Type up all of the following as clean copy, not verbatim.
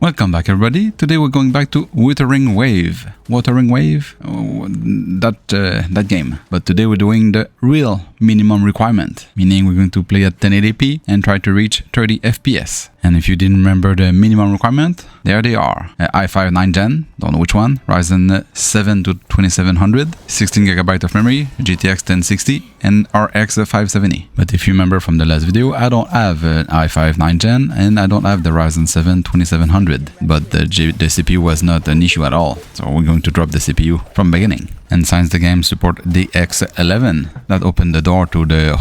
Welcome back everybody. Today we're going back to Wuthering Wave. Wuthering Wave? Oh, that game. But today we're doing the real minimum requirement, meaning we're going to play at 1080p and try to reach 30 FPS. And if you didn't remember the minimum requirement, there they are. i5 9th gen, don't know which one, Ryzen 7 to 2700, 16GB of memory, GTX 1060 and RX 570. But if you remember from the last video, I don't have an i5 9th gen and I don't have the Ryzen 7 2700, but the CPU was not an issue at all. So we're going to drop the CPU from beginning. And since the game support DX11, that opened the door to the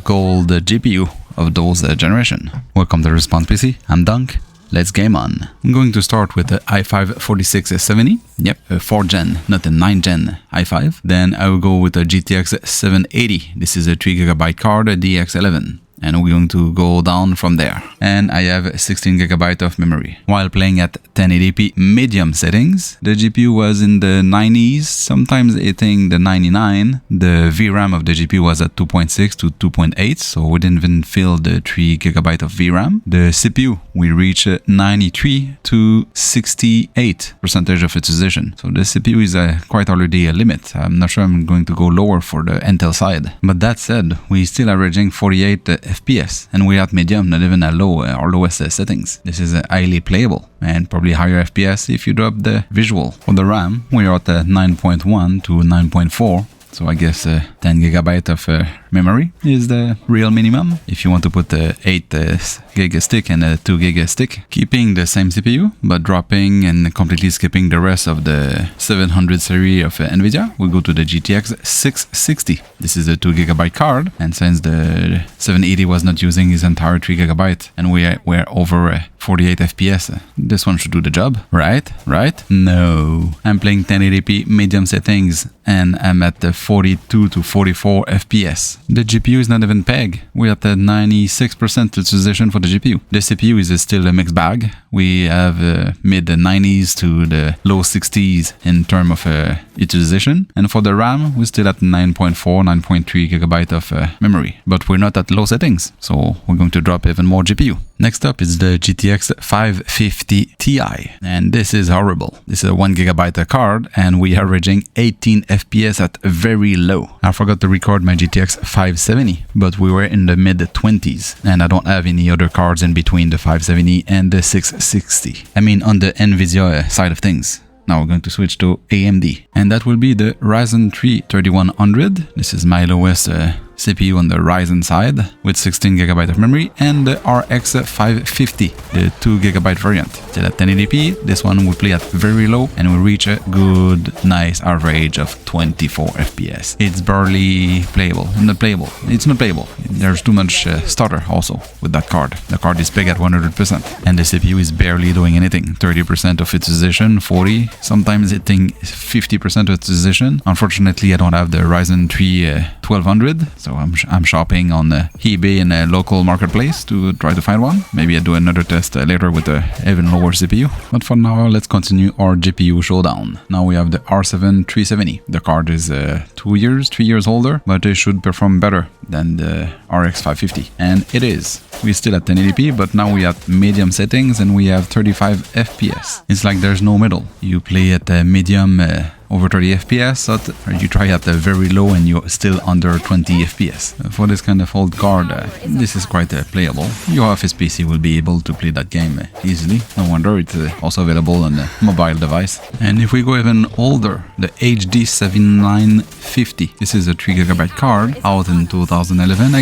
cold GPU of those generation. Welcome to Response PC, I'm Dunk. Let's game on. I'm going to start with the i5 4670. Yep, a 4th gen, not a 9th gen i5. Then I will go with a GTX 780. This is a 3GB card, a DX11. And we're going to go down from there. And I have 16GB of memory. While playing at 1080p medium settings, the GPU was in the 90s, sometimes hitting the 99. The VRAM of the GPU was at 2.6 to 2.8, so we didn't even feel the 3GB of VRAM. The CPU, we reached 93 to 68% of utilization. So the CPU is quite already a limit. I'm not sure I'm going to go lower for the Intel side. But that said, we're still averaging 48 FPS, and we're at medium, not even at low or lowest settings. This is highly playable and probably higher FPS if you drop the visual. For the RAM, we're at 9.1 to 9.4. So I guess 10GB of memory is the real minimum. If you want to put a 8GB stick and a 2GB stick, keeping the same CPU, but dropping and completely skipping the rest of the 700 series of NVIDIA, we'll go to the GTX 660. This is a 2GB card, and since the 780 was not using his entire 3GB, and we're over 48 FPS, this one should do the job, right? No. I'm playing 1080p medium settings, and I'm at the 42 to 44 FPS. The GPU is not even peg. We're at the 96% utilization for the GPU. The CPU is still a mixed bag. We have mid 90s to the low 60s in terms of utilization. And for the RAM, we're still at 9.4, 9.3GB of memory. But we're not at low settings, so we're going to drop even more GPU. Next up is the GTX 550 Ti, and this is horrible. This is a 1GB card, and we are averaging 18 FPS at very low. I forgot to record my GTX 570, but we were in the mid 20s, and I don't have any other cards in between the 570 and the 660. I mean on the NVIDIA side of things. Now we're going to switch to AMD, and that will be the Ryzen 3 3100. This is my lowest CPU on the Ryzen side with 16GB of memory, and the RX 550, the 2GB variant. Still at 1080p, this one will play at very low and will reach a good, nice average of 24 FPS. It's barely playable. Not playable. It's not playable. There's too much stutter also with that card. The card is big at 100%, and the CPU is barely doing anything. 30% of utilization, 40, sometimes hitting 50% of utilization. Unfortunately, I don't have the Ryzen 3 1200. So I'm shopping on eBay in a local marketplace to try to find one. Maybe I'll do another test later with a even lower CPU. But for now, let's continue our GPU showdown. Now we have the R7 370. The card is 3 years older, but it should perform better than the RX 550. And it is. We're still at 1080p, but now we have medium settings and we have 35 FPS. It's like there's no middle. You play at medium over 30 FPS, or you try at the very low and you're still under 20 FPS. For this kind of old card, this is quite playable. Your office PC will be able to play that game easily. No wonder it's also available on a mobile device. And if we go even older, the HD 7950. This is a 3GB card, out in 2011, I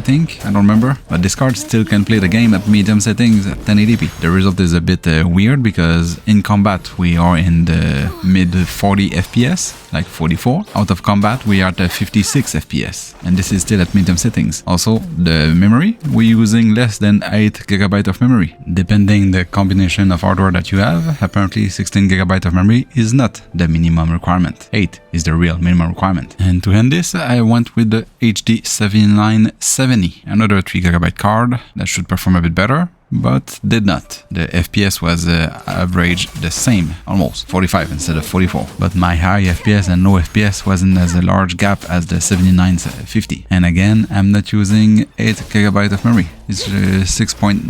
think. I don't remember. But this card still can play the game at medium settings at 1080p. The result is a bit weird because in combat we are in the mid 40 FPS, like 44. Out of combat we are at 56 FPS, and this is still at medium settings. Also, the memory, we're using less than 8GB of memory. Depending the combination of hardware that you have, apparently 16GB of memory is not the minimum requirement. 8 is the real minimum requirement. And to end this, I went with the HD 7970, another 3GB card that should perform a bit better. but did not. The FPS was average the same, almost 45 instead of 44. But my high FPS and low FPS wasn't as a large gap as the 7950. And again, I'm not using 8 GB of memory. It's 6.97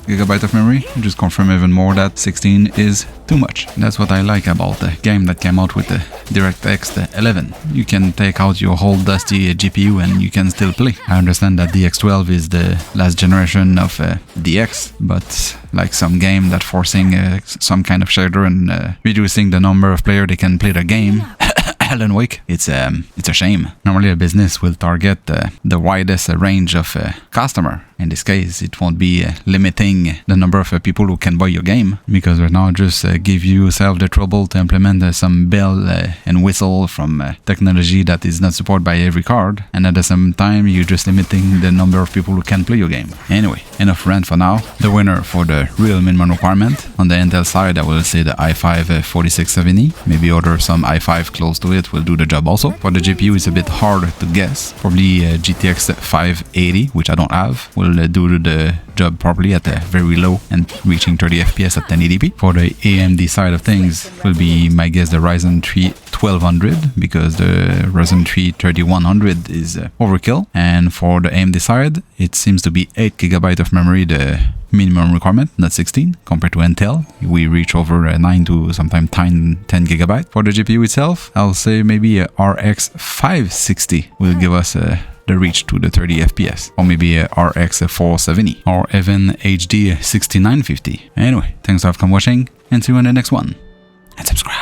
GB of memory. Just confirm even more that 16 is too much. That's what I like about the game that came out with the DirectX 11. You can take out your whole dusty GPU and you can still play. I understand that DX12 is the last generation of DX, but like some game that forcing some kind of shader and reducing the number of players they can play the game. Alan Wake, it's a shame. Normally a business will target the widest range of customer. In this case, it won't be limiting the number of people who can buy your game, because right now just give yourself the trouble to implement some bell and whistle from technology that is not supported by every card, and at the same time you're just limiting the number of people who can play your game. Anyway, enough rant for now. The winner for the real minimum requirement, on the Intel side I will say the i5 4670, maybe order some i5 close to it will do the job also. For the GPU it's a bit hard to guess, probably GTX 580, which I don't have, will do the job properly at a very low and reaching 30 FPS at 1080p. For the AMD side of things will be my guess the Ryzen 3 1200, because the Ryzen 3 3100 is overkill. And for the AMD side it seems to be 8 GB of memory the minimum requirement, not 16, compared to Intel. We reach over 9 to sometimes 10 GB. For the GPU itself, I'll say maybe a RX 560 will give us the reach to the 30 FPS, or maybe a RX 470, or even HD 6950. Anyway, thanks for watching, and see you in the next one, and subscribe.